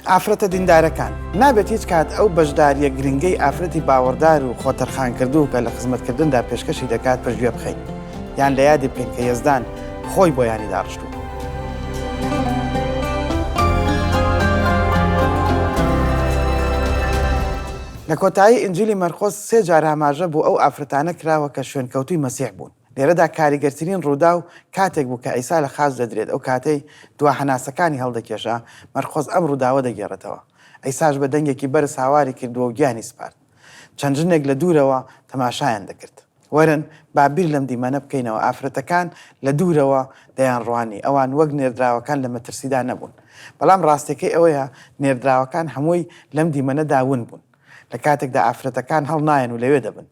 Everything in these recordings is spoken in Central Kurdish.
ئافرەتە دیندارەکان نابێت هیچ کات ئەو بەشداریە گرنگەی ئافرەتی باوەڕدار و خۆتەرخان کردو کە لە خزمەتکردندا پێشکەشی دەکات پشتگوێ بخەین یان لە یادی بکەین کە یەزدان خۆی بۆیانی داڕشتووە. لە کۆتایی ئینجیلی مەرقۆس 3 جار ئاماژە بۆ ئەو ئافرەتانە کراوە کە شوێنکەوتوی مەسیح بوون. لێرەدا کاریگەرترین ڕوودا و کاتێک بوو کە ئەیسا لە خاز دەدرێت ئەو کاتەی دوا هەناسەکانی هەڵدەکێشا مەرقۆس ئەم ڕووداوە دەگێڕێتەوە. ئەیساش بە دەنگێکی بەرز هاواری کردووە و گیانی سپارد. چەند ژنێک لە دوورەوە تەماشایان دەکرد. وەرن بابیر لەم دیمەنە بکەینەوە ئافرەتەکان لە دوورەوە دەیان ڕوانی ئەوان وەک نێردراوەکان لە مەترسیدا نەبوون. بەڵام ڕاستەکەی ئەوەیە نێردراوەکان هەمووی لەم دیمەنە داون بوون. لە کاتێکدا ئافرەتەکان هەڵ نایەن و لەوێ دەبن.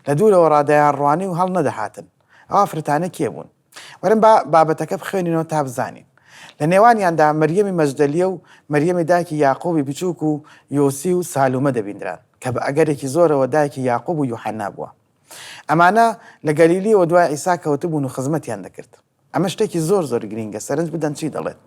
لە دوورەوە ڕادەیان ڕوانی و هەڵ نەدەهاتن. ئەو ئافرەتانە کێ بوون؟ وەرن بابەتەکە بخوێنینەوە تا بزانین. لە نێوانیاندا مەریەمی مەجدەلیە و مەریەمی دایکی یاقوبی بچووک و یۆسی و سالومە دەبیندران کە بە ئەگەرێکی زۆرەوە دایکی یاقوب و یوحەنا بووە. ئەمانە لە گەلیلیەوە دوای ئیسا کەوتبوون و خزمەتیان دەکرد. ئەمە شتێکی زۆر گرینگە. سەرنج بدەن چی دەڵێت؟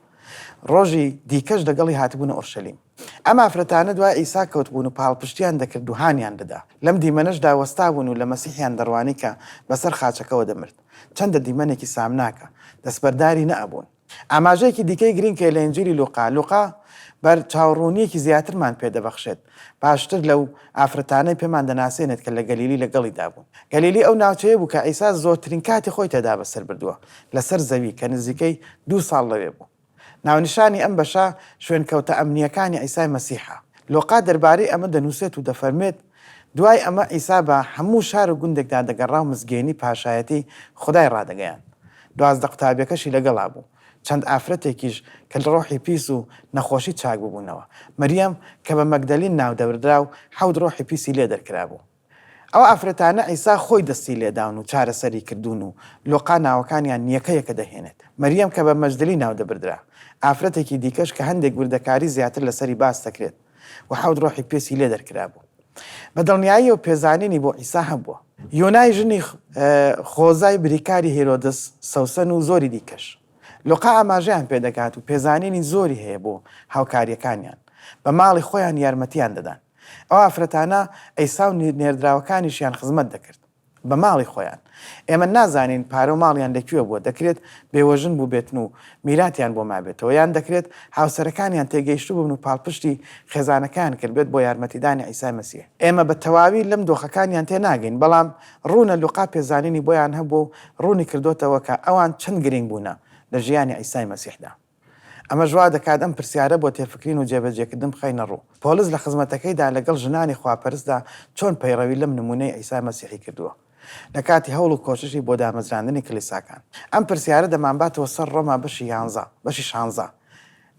ڕۆژی دیکەش دەگەڵی هاتبوونە ئۆرشەلیم. ئەم ئافرەتانە دوای ئیسا کەوتبوون و پاڵپشتیان دەکرد و هانیان دەدا. لەم دیمەنەشدا وەستا بوون و لە مەسیحیان دەڕوانی کە بەسەر خاچەکەەوە دەمرد. چەندە دیمەنێکی سامناکە دەستبەرداری نەئەبوون. ئاماژەیەکی دیکەی گرینگکە لە ئینجیلی لوقا بەر چاوەڕوونیەکی زیاترمان پێدەبەخشێت. باشتر لەو ئافرەتانەی پێمان دەناسێنێت کە لە گەلیلی لەگەڵیدا بوون. گەلیلی ئەو ناوچەیە بوو کە ئەیسا زۆرترین کاتی خۆی تێدا بەسەر بردووە لەسەر زەوی کە نزیکەی 2 ساڵ لەوێ بوو. ناونیشانی ئەم بەشە شوێنکەوتە ئەمنیەکانی ئەیسای مەسیحە. لوقا دەربارەی ئەمە دەنووسێت و دەفەرمێت دوای ئەمە ئیسا بە هەموو شار و گوندێکدا دەگەڕا و مزگەێنی پاشایەتی خودای ڕادەگەیان. 12 قوتابیەکەشی لەگەڵا بوو. چەند ئافرەتێکیش کە ڕۆحی پیس و نەخۆشی چاک ببوونەوە. مەریەم کە بە مەگدەلین ناو دەبردرا و 7 ڕۆحی پیسی لێ دەرکرا بوو. ئەو ئافرەتانە ئەیسا خۆی دەستی لێداون و چارەسەری کردوون و لوقا ناوەکانیان یەکە دەهێنێت. مەریەم کە بە مەجدەلی ناو دەبردرا. ئافرەتێکی دیکەش کە هەندێک وردەکاری زیاتر لەسەری باس دەکرێت و 7 ڕۆحی پیسی لێ دەرکرا بوو. بەدڵنیایی و پێزانینی بۆ ئیسا هەبووە. یۆنای ژنی خۆزای بریکاری هێرۆدس سەوسن و زۆری دیکەش. لوقا ئاماژەیان پێدەکات و پێزانینی زۆری هەیە بۆ هاوکاریەکانیان. بە ماڵی خۆیان یارمەتیان دەدان. ئەو ئافرەتانە ئەیسا و نێردراوەکانیشیان خزمەت دەکرد بە ماڵی خۆیان. ئێمە نازانین پارە و ماڵیان لەکوێ بووە. دەکرێت بێوەژن بوو بێتن و میراتیان بۆ مابێتەوە یان دەکرێت هاوسەرەکانیان تێگەیشتو بوون و پاڵپشتی خێزانەکان کردبێت بۆ یارمەتیدانی ئەیسای مەسیح. ئێمە بە تەواوی لەم دۆخەکانیان تێناگەین بەڵام ڕوونە لوقا پێزانینی بۆیان هەبوو و ڕوونی کردوتەوە کە ئەوان چەند گرنگ بوونە لە ژیانی ئەیسای مەسیحدا. ئەمە ژوا دەکات ئەم پرسیارە بۆ تێفکرین و جێبەجێکردن بخەینە ڕوو. پۆلس لە خزمەتەکەیدا لەگەڵ ژنانی خواپەرستدا چۆن پەیڕەوی لەم نمونەی ئەیسای مەسیحی کردووە لە کاتی هەوڵ و کۆششی بۆ دامەزراندنی کلیساکان. ئەم پرسیارە دەمانباتەوە سەر ڕۆما بەشی 16.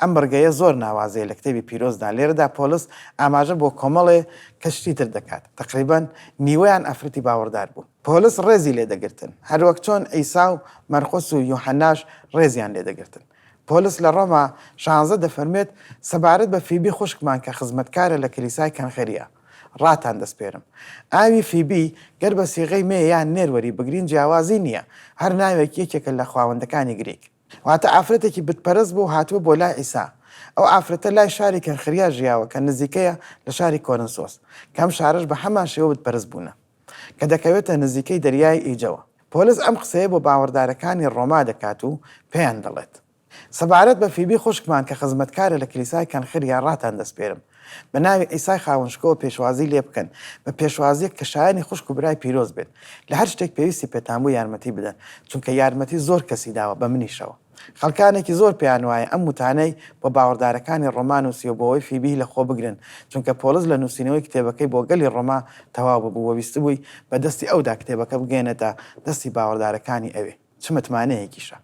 ئەم بەرگەیە زۆر ناوازەیە لە کتێبی پیرۆزدا. لێرەدا پۆلس ئاماژە بۆ کۆمەڵێ کەشتی تر دەکات. تقریباً نیوەیان ئەفرەتی باوەڕدار بوون. پۆلس ڕێزی لێدەگرتن هەروەک چۆن ئەیسا و مەرقۆس و یوحەناش ڕێزیان لێدەگرتن. پۆلس لە ڕۆما 16 دەفەرمێت سەبارەت بە فیبی خوشکمان کە خزمەتکارە لە کلیسای کەنخەریە ڕاتان دەسپێرم. ئاوی فیبی گەر بە سیغەی مێ یان نێروەری بگرین جیاوازی نییە. هەر ناوێک یەکێکە لە خاوەندەکانی گریک. واتە ئافرەتێکی بتپەرست بوو هاتووە بۆ لای ئیسا. ئەو ئافرەتە لای شاری کەنخریا ژیاوە کە نزیکەیە لە شاری کۆرنسۆس کەم شارش بە هەمان شێوە بتپەرست بوونە کە دەکەوێتە نزیکەی دەریای ئیجەوە. پۆلس ئەم قسەیە بۆ باوەڕدارەکانی ڕۆما دەکات و پێیان دەڵێت سەبارەت بە فیبی خوشکمان کە خزمەتکارە لە کلیسای کەنخریا ڕاتان دەسپێرم. بە ناوی ئیسای خاوەنشکەوە پێشوازی لێ بکەن بە پێشوازیەک کە شایانی خوشک و برای پیرۆز بێت. لە هەر شتێک پێویستی پێتان بوو یارمەتی بدەن چونکە یارمەتی زۆر کەسی داوە بە منیشەوە. خەڵکانێکی زۆر پێیان وایە ئەم وتانەی بۆ باوەڕدارەکانی ڕۆما نووسیوە بۆەوەی فیبی لە خۆ بگرن چونکە پۆلس لە نووسینەوەی کتێبەکەی بۆ گەلی ڕۆما تەواو ببوو وەویست بووی بە دەستی ئەودا کتێبەکە بگێنێتە دەستی باوەڕدارەکانی ئەوێ. چ متمانەیەکیشە.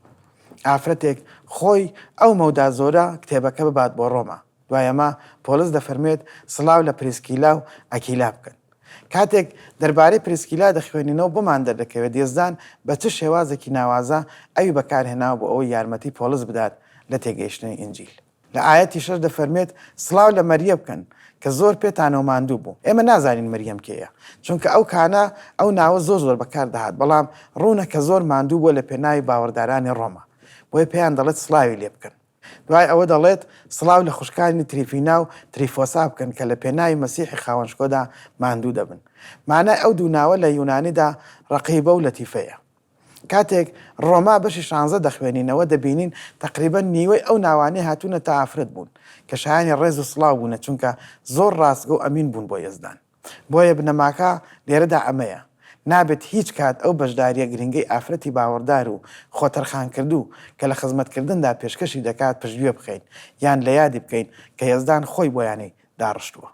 ئافرەتێک خۆی ئەو مەودا زۆرە کتێبەکە ببات بۆ ڕۆما. دوایەمە پۆلس دەفەرمێت سڵاو لە پرسکیلا و ئەکیلا بکەن. کاتێک دەربارەی پرسکیلا دەخوێنینەوە بۆمان دەردەکەوێت یێزدان بە چ شێوازێکی ناوازە ئەوی بەکارهێناوە بۆ ئەوەی یارمەتی پۆلس بدات لە تێگەیشتنی ئینجیل. لە ئاەتی 6 دەفەرمێت سڵاو لە مەریە بکەن کە زۆر پێتانەوە ماندوو بوو. ئێمە نازانین مەریەم کێیە چونکە ئەو کانە ئەو ناوە زۆر بەکار دەهات بەڵام ڕوونە کە زۆر ماندوو بووە لە پێناوی باوەڕدارانی ڕۆما بۆیە پێیان دەڵێت سڵاوی لێ بکەن. دوای ئەوە دەڵێت سڵاو لە خوشکانی تریفینا و تریفۆسا بکەن کە لە پێناوی مەسیحی خاوەنشکۆدا ماندوو دەبن. مانای ئەو دوو ناوە لە یونانیدا ڕەقیبە و لەتیفەیە. کاتێک ڕۆما بەشی 16 دەخوێنینەوە دەبینین تقریبان نیوەی ئەو ناوانەی هاتوونە تا ئافرەت بوون کە شایانی ڕێز و سڵاو بوونە چونکە زۆر ڕاستگە و ئەمین بوون بۆ یەزدان. بۆیە بنەماکە لێرەدا ئەمەیە. نابێت هیچ کات ئەو بەشداریە گرنگەی ئافرەتی باوەڕدار و خۆتەرخان کردو کە لە خزمەتکردندا پێشکەشی دەکات پشتگوێ بخەین یان لە یادی بکەین کە یەزدان خۆی بۆیانەی داڕشتووە.